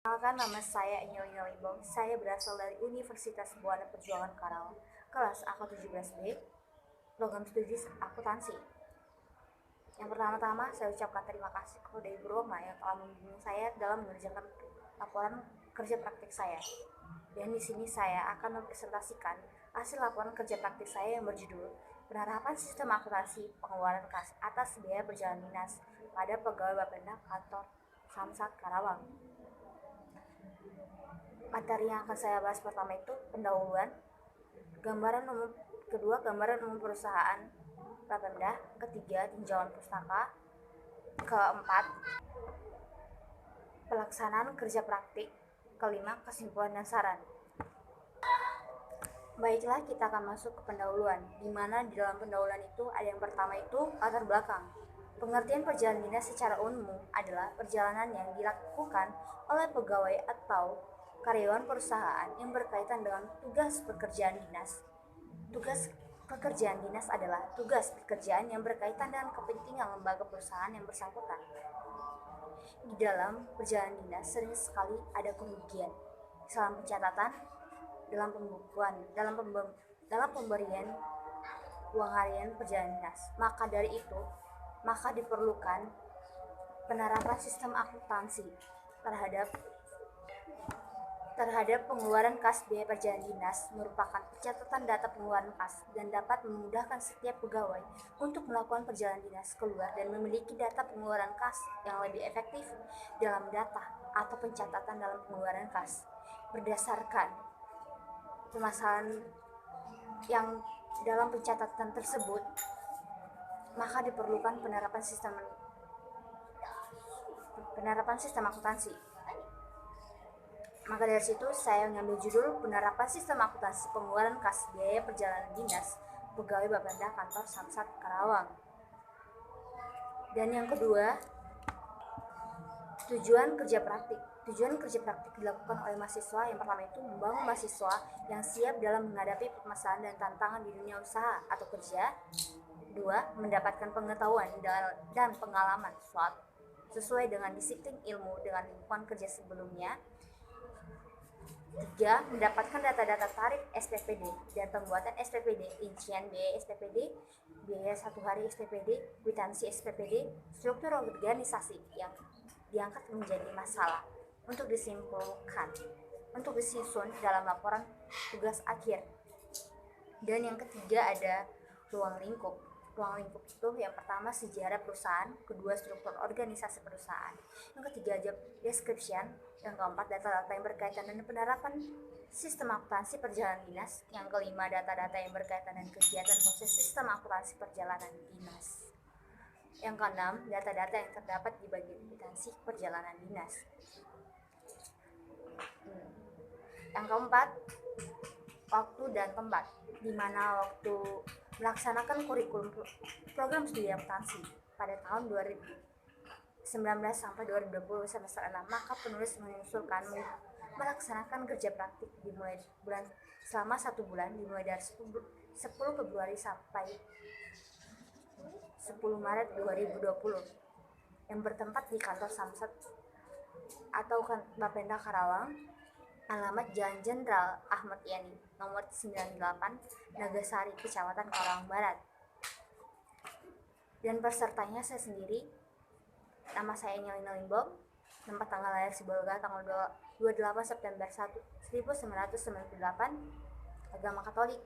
Perkenalkan, nama saya Angelina Limbong. Saya berasal dari Universitas Buana Perjuangan Karawang, kelas AK17B, program studi akuntansi. Yang pertama-tama saya ucapkan terima kasih kepada Ibu Roma yang telah membimbing saya dalam mengerjakan laporan kerja praktik saya. Dan di sini saya akan mempresentasikan hasil laporan kerja praktik saya yang berjudul Penerapan Sistem Akuntansi Pengeluaran Kas atas biaya perjalanan dinas pada pegawai Bapenda Kantor Samsat Karawang. Materi yang akan saya bahas pertama itu pendahuluan, gambaran umum, kedua gambaran umum perusahaan Bapenda, ketiga tinjauan pustaka, keempat pelaksanaan kerja praktik, kelima kesimpulan dan saran. Baiklah, kita akan masuk ke pendahuluan, di mana di dalam pendahuluan itu ada yang pertama itu latar belakang. Pengertian perjalanan dinas secara umum adalah perjalanan yang dilakukan oleh pegawai atau karyawan perusahaan yang berkaitan dengan tugas pekerjaan dinas. Tugas pekerjaan dinas adalah tugas pekerjaan yang berkaitan dengan kepentingan lembaga perusahaan yang bersangkutan. Di dalam perjalanan dinas sering sekali ada kerugian, kesalahan pencatatan, dalam pembukuan, dalam pemberian uang harian perjalanan dinas. Maka dari itu, diperlukan penerapan sistem akuntansi terhadap pengeluaran kas biaya perjalanan dinas merupakan pencatatan data pengeluaran kas dan dapat memudahkan setiap pegawai untuk melakukan perjalanan dinas keluar dan memiliki data pengeluaran kas yang lebih efektif dalam data atau pencatatan dalam pengeluaran kas. Berdasarkan permasalahan yang dalam pencatatan tersebut, maka diperlukan penerapan sistem akuntansi. Maka dari situ saya mengambil judul penerapan sistem akuntansi pengeluaran kas biaya perjalanan dinas pegawai Bapenda Kantor Samsat Karawang. Dan yang kedua, tujuan kerja praktik. Tujuan kerja praktik dilakukan oleh mahasiswa yang pertama itu membangun mahasiswa yang siap dalam menghadapi permasalahan dan tantangan di dunia usaha atau kerja. Dua, mendapatkan pengetahuan dan pengalaman sesuai dengan disiplin ilmu dengan lingkungan kerja sebelumnya. Tiga, mendapatkan data-data tarif SPPD dan pembuatan SPPD, rincian biaya SPPD, biaya satu hari SPPD, kwitansi SPPD, struktur organisasi yang diangkat menjadi masalah untuk disusun dalam laporan tugas akhir. Dan yang ketiga ada ruang lingkup. Ruang lingkup itu yang pertama sejarah perusahaan, kedua struktur organisasi perusahaan, yang ketiga job description, yang keempat data-data yang berkaitan dengan penerapan sistem akuntansi perjalanan dinas, yang kelima data-data yang berkaitan dengan kegiatan proses sistem akuntansi perjalanan dinas, yang keenam data-data yang terdapat di bagian kwitansi perjalanan dinas, yang keempat waktu dan tempat, di mana waktu melaksanakan kurikulum program studi akuntansi pada tahun 2019 sampai 2020 semester 6, maka penulis mengusulkan melaksanakan kerja praktik dimulai selama 1 bulan dimulai dari 10 Februari sampai 10 Maret 2020 yang bertempat di kantor Samsat atau Bapenda Karawang, alamat Jalan Jenderal Ahmad Yani, nomor 98, Nagasari, Kecamatan Karawang Barat. Dan pesertanya saya sendiri, nama saya Angelina Limbong, tempat tanggal lahir Sibolga tanggal 28 September 1998, agama Katolik,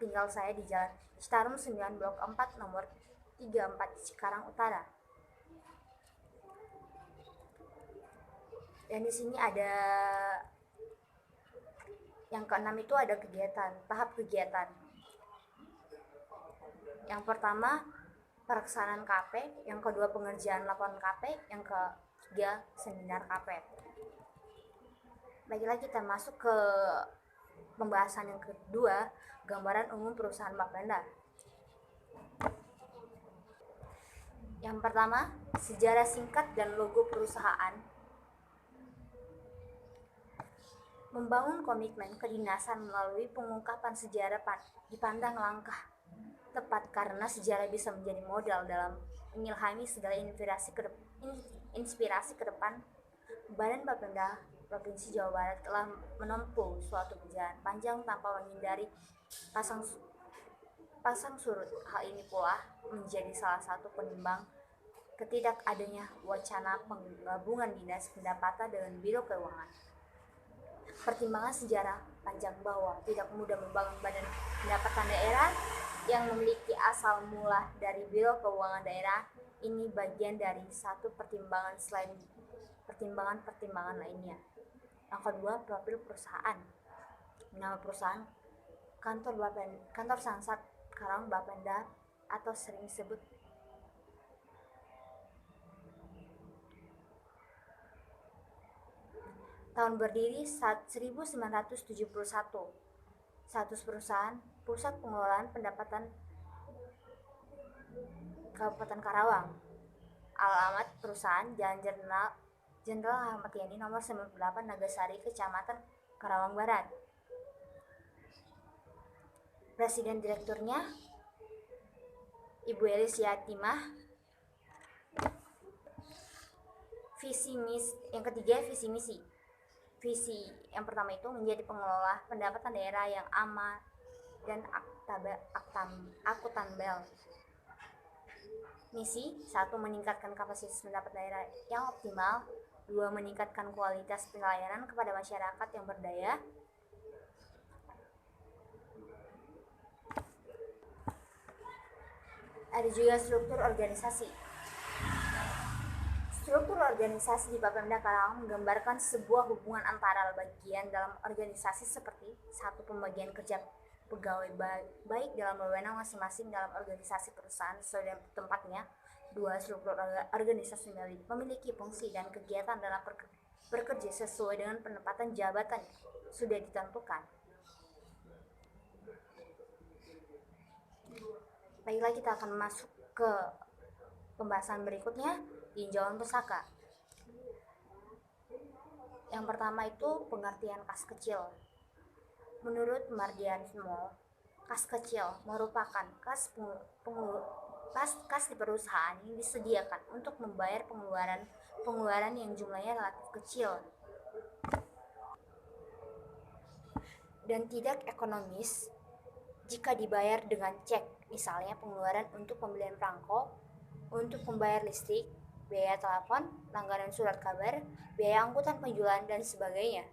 tinggal saya di Jalan Citarum 9 Blok 4 nomor 34 Cikarang Utara. Dan di sini ada yang keenam itu ada tahap kegiatan. Yang pertama pelaksanaan KP, yang kedua pengerjaan laporan KP, yang ketiga seminar KP. Baiklah, kita masuk ke pembahasan yang kedua, gambaran umum perusahaan Bapenda. Yang pertama, sejarah singkat dan logo perusahaan. Membangun komitmen kedinasan melalui pengungkapan sejarah dipandang langkah tepat karena sejarah bisa menjadi modal dalam mengilhami segala inspirasi ke depan Badan Bapenda Provinsi Jawa Barat telah menempuh suatu perjalanan panjang tanpa menghindari pasang pasang surut. Hal ini pula menjadi salah satu penimbang ketidakadanya wacana penggabungan Dinas Pendapatan dengan Biro Keuangan. Pertimbangan sejarah panjang bahwa tidak mudah membangun Badan Pendapatan Daerah yang memiliki asal mula dari Biro Keuangan Daerah ini bagian dari satu pertimbangan selain pertimbangan lainnya. Yang kedua, profil perusahaan. Nama perusahaan Kantor Samsat Karawang Bapenda atau sering disebut tahun berdiri 1971. Status perusahaan Pusat Pengelolaan Pendapatan Kabupaten Karawang. Alamat perusahaan Jalan Jenderal Ahmad Yani nomor 98 Nagasari, Kecamatan Karawang Barat. Presiden direkturnya Ibu Elis Yatimah. Yang ketiga, visi misi. Visi yang pertama itu menjadi pengelola pendapatan daerah yang aman dan akuntabel. Misi 1. Meningkatkan kapasitas pendapatan daerah yang optimal. 2. Meningkatkan kualitas pelayanan kepada masyarakat yang berdaya. Ada juga struktur organisasi. Struktur organisasi di Bapenda Karawang menggambarkan sebuah hubungan antara bagian dalam organisasi seperti 1. Pembagian kerja pegawai baik dalam wewenang masing-masing dalam organisasi perusahaan sesuai dengan tempatnya. 2. Struktur organisasi memiliki fungsi dan kegiatan dalam bekerja sesuai dengan penempatan jabatan sudah ditentukan. Baiklah, kita akan masuk ke pembahasan berikutnya, tinjauan pusaka. Yang pertama itu pengertian kas kecil. Menurut Mardian Small, kas kecil merupakan kas di perusahaan yang disediakan untuk membayar pengeluaran yang jumlahnya relatif kecil dan tidak ekonomis jika dibayar dengan cek. Misalnya pengeluaran untuk pembelian perangko, untuk membayar listrik, biaya telepon, langganan surat kabar, biaya angkutan penjualan, dan sebagainya.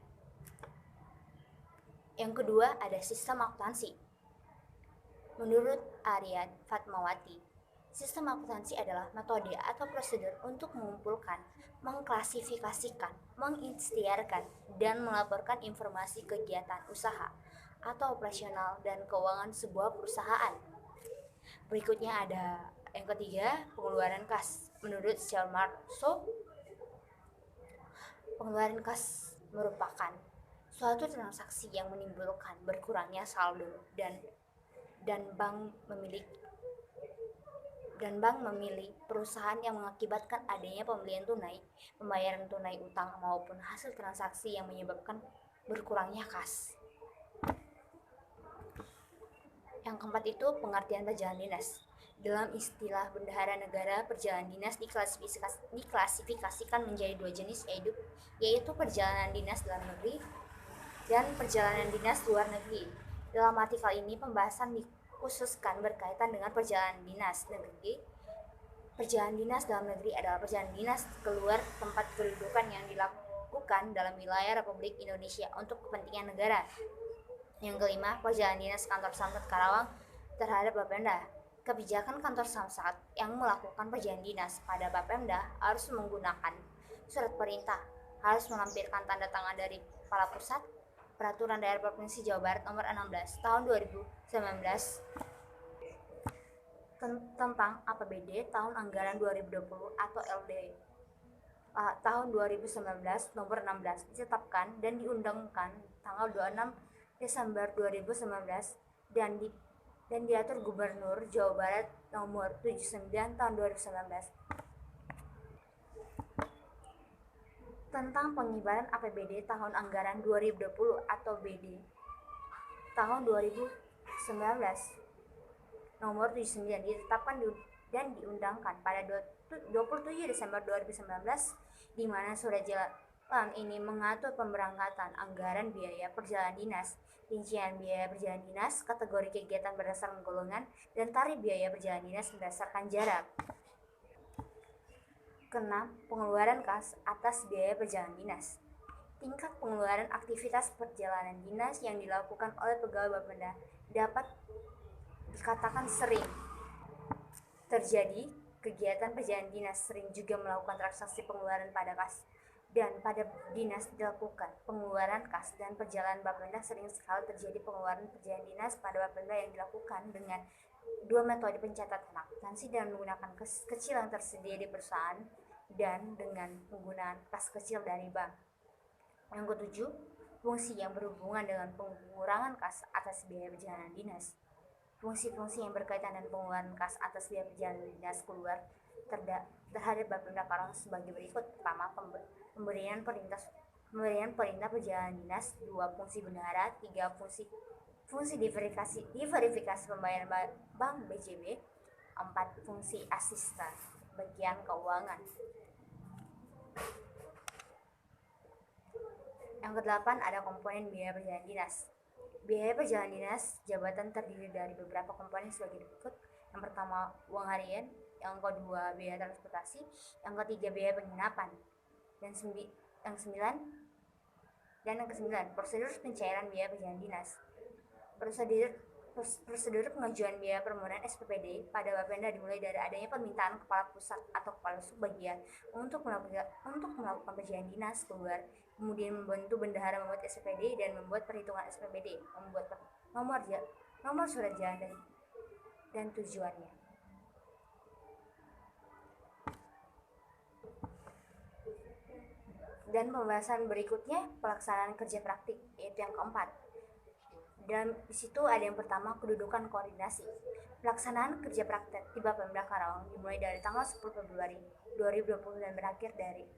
Yang kedua, ada sistem akuntansi. Menurut Aryan Fatmawati, sistem akuntansi adalah metode atau prosedur untuk mengumpulkan, mengklasifikasikan, mengikhtiarkan, dan melaporkan informasi kegiatan usaha atau operasional dan keuangan sebuah perusahaan. Berikutnya ada yang ketiga, pengeluaran kas. Menurut Selmar So, pengeluaran kas merupakan suatu transaksi yang menimbulkan berkurangnya saldo dan bank memilih perusahaan yang mengakibatkan adanya pembelian tunai, pembayaran tunai utang maupun hasil transaksi yang menyebabkan berkurangnya kas. Yang keempat itu pengertian perjalanan dinas. Dalam istilah bendahara negara, perjalanan dinas diklasifikasikan menjadi 2 jenis, yaitu perjalanan dinas dalam negeri dan perjalanan dinas luar negeri. Dalam artikel ini pembahasan dikhususkan berkaitan dengan perjalanan dinas negeri. Perjalanan dinas dalam negeri adalah perjalanan dinas keluar tempat kedudukan yang dilakukan dalam wilayah Republik Indonesia untuk kepentingan negara. Yang kelima, perjalanan dinas Kantor Samsat Karawang terhadap Bapenda. Kebijakan Kantor Samsat yang melakukan perjalanan dinas pada Bapenda harus menggunakan surat perintah, harus melampirkan tanda tangan dari Kepala Pusat. Peraturan Daerah Provinsi Jawa Barat Nomor 16 Tahun 2019 tentang APBD Tahun Anggaran 2020 atau LD tahun 2019 Nomor 16 ditetapkan dan diundangkan tanggal 26 Desember 2019 dan diatur Gubernur Jawa Barat Nomor 79 Tahun 2019 tentang pengibaran APBD Tahun Anggaran 2020 atau BD Tahun 2019 Nomor 79 ditetapkan dan diundangkan pada 27 Desember 2019, di mana surat Lam ini mengatur pemberangkatan anggaran biaya perjalanan dinas, rincian biaya perjalanan dinas, kategori kegiatan berdasarkan golongan, dan tarif biaya perjalanan dinas berdasarkan jarak. Keenam, pengeluaran kas atas biaya perjalanan dinas. Tingkat pengeluaran aktivitas perjalanan dinas yang dilakukan oleh pegawai Bapenda dapat dikatakan sering terjadi. Kegiatan perjalanan dinas sering juga melakukan transaksi pengeluaran pada kas, dan pada dinas dilakukan pengeluaran kas dan perjalanan Bapenda sering sekali terjadi pengeluaran perjalanan dinas pada Bapenda yang dilakukan dengan dua metode pencatatan akuntansi dan menggunakan kas kecil yang tersedia di perusahaan dan dengan penggunaan kas kecil dari bank. Yang ketujuh, fungsi yang berhubungan dengan pengurangan kas atas biaya perjalanan dinas. Fungsi-fungsi yang berkaitan dengan pengeluaran kas atas biaya perjalanan dinas keluar terhadap Bapenda Karang sebagai berikut. Pertama, pemberian perintah perjalanan dinas. 2. Fungsi bendahara. 3. Fungsi diverifikasi pembayaran bank BJB. 4. Fungsi asisten bagian keuangan. Yang kedelapan, ada komponen biaya perjalanan dinas. Biaya perjalanan dinas jabatan terdiri dari beberapa komponen sebagai berikut. Yang pertama, uang harian. Yang kedua, biaya transportasi. Yang ketiga, biaya penginapan. Dan yang kesembilan, prosedur pencairan biaya perjalanan dinas. Prosedur pengajuan biaya permohonan SPPD pada Bapenda dimulai dari adanya permintaan kepala pusat atau kepala subbagian untuk melakukan perjalanan dinas keluar, kemudian membantu bendahara membuat SPPD dan membuat perhitungan SPPD, membuat nomor surat jalan dan tujuannya. Dan pembahasan berikutnya pelaksanaan kerja praktik, yaitu yang keempat. Dan di situ ada yang pertama, kedudukan koordinasi. Pelaksanaan kerja praktek di Bapenda Karawang dimulai dari tanggal 10 Februari 2020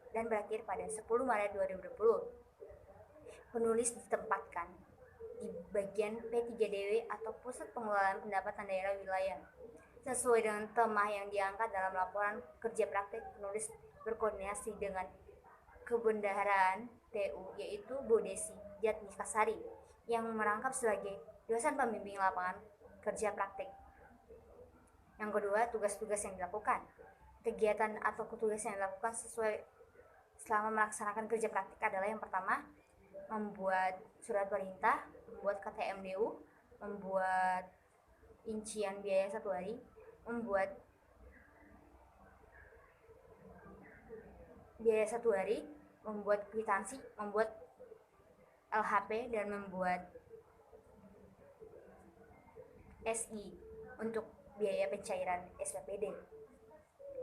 dan berakhir pada 10 Maret 2020. Penulis ditempatkan di bagian P3DW atau Pusat Pengelolaan Pendapatan Daerah Wilayah. Sesuai dengan tema yang diangkat dalam laporan kerja praktek, penulis berkoordinasi dengan Kebendaharaan TU, yaitu Bu Desi Jatnikasari, yang merangkap sebagai dosen pembimbing lapangan kerja praktik. Yang kedua, tugas-tugas yang dilakukan. Kegiatan atau tugas yang dilakukan selama melaksanakan kerja praktik adalah yang pertama, membuat surat perintah, membuat KTMDU, membuat rincian biaya 1 hari, membuat biaya 1 hari, membuat kwitansi, membuat LHP, dan membuat SI untuk biaya pencairan SPPD.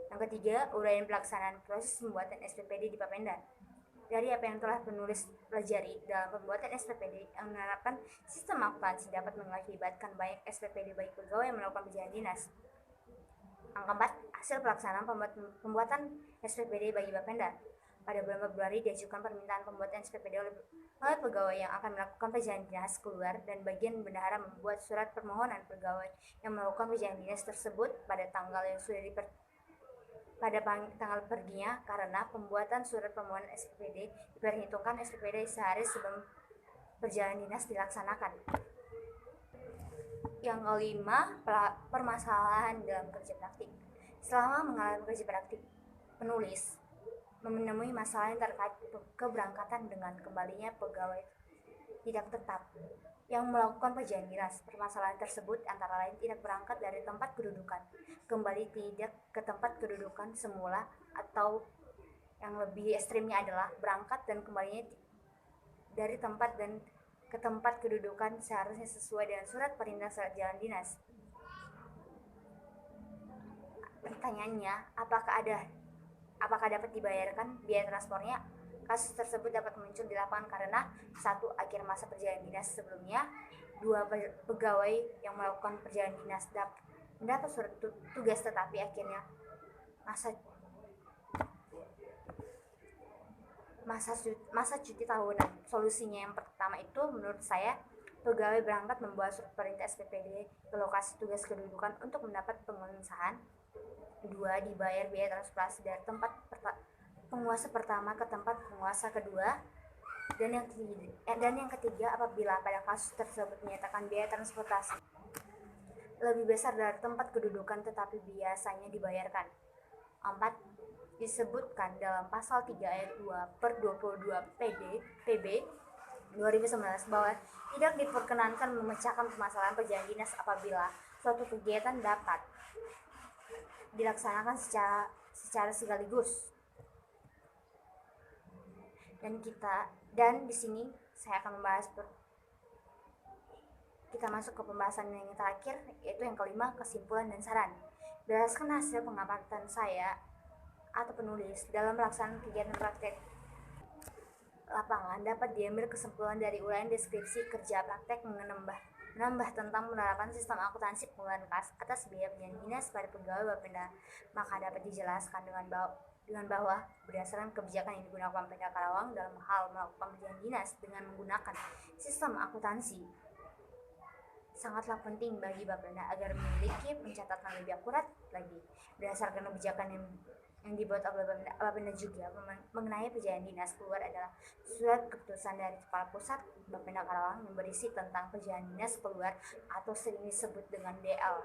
Yang ketiga, uraian pelaksanaan proses pembuatan SPPD di Bapenda. Dari apa yang telah penulis pelajari dalam pembuatan SPPD yang menerapkan sistem akuntansi dapat mengakibatkan banyak SPPD bagi pegawai yang melakukan perjalanan dinas. Yang keempat, hasil pelaksanaan pembuatan SPPD bagi Bapenda. Pada bulan Februari diajukan permintaan pembuatan SPPD oleh pegawai yang akan melakukan perjalanan dinas keluar, dan bagian bendahara membuat surat permohonan pegawai yang melakukan perjalanan dinas tersebut pada tanggal yang sudah tanggal perginya, karena pembuatan surat permohonan SPPD diperhitungkan SPPD sehari sebelum perjalanan dinas dilaksanakan. Yang kelima, permasalahan dalam kerja praktik. Selama mengalami kerja praktik, penulis menemui masalah yang terkait keberangkatan dengan kembalinya pegawai tidak tetap yang melakukan perjalanan dinas. Permasalahan tersebut antara lain tidak berangkat dari tempat kedudukan, kembali tidak ke tempat kedudukan semula, atau yang lebih ekstrimnya adalah berangkat dan kembalinya dari tempat dan ke tempat kedudukan seharusnya sesuai dengan surat perintah surat jalan dinas. Pertanyaannya, apakah dapat dibayarkan biaya transportnya? Kasus tersebut dapat muncul di lapangan karena 1. Akhir masa perjalanan dinas sebelumnya. 2. Pegawai yang melakukan perjalanan dinas mendapat surat tugas tetapi akhirnya masa cuti tahunan. Solusinya yang pertama itu menurut saya, pegawai berangkat membawa surat perintah SPPD ke lokasi tugas kedudukan untuk mendapat pengesahan. 2. Dibayar biaya transportasi dari tempat penguasa pertama ke tempat penguasa kedua, dan yang ketiga apabila pada kasus tersebut menyatakan biaya transportasi lebih besar dari tempat kedudukan tetapi biasanya dibayarkan. 4. Disebutkan dalam pasal 3 ayat 2 per 22 PB 2019 bahwa tidak diperkenankan memecahkan permasalahan perjalanan dinas apabila suatu kegiatan dapat dilaksanakan secara sekaligus. Dan di sini saya akan membahas, kita masuk ke pembahasan yang terakhir, yaitu yang kelima, kesimpulan dan saran. Berdasarkan hasil pengamatan saya atau penulis dalam pelaksanaan kegiatan praktek lapangan, dapat diambil kesimpulan dari uraian deskripsi kerja praktek menambah tentang penerapan sistem akuntansi pengeluaran kas atas biaya perjalanan dinas pada pegawai Bapenda. Maka dapat dijelaskan dengan bahwa berdasarkan kebijakan yang digunakan Bapenda Karawang dalam hal melakukan perjalanan dinas dengan menggunakan sistem akuntansi, sangatlah penting bagi Bapenda agar memiliki pencatatan lebih akurat lagi. Berdasarkan kebijakan yang dibuat oleh Bapenda juga mengenai perjalanan dinas keluar adalah surat keputusan dari Kepala Pusat Bapenda Karawang yang berisi tentang perjalanan dinas keluar atau sering disebut dengan DL.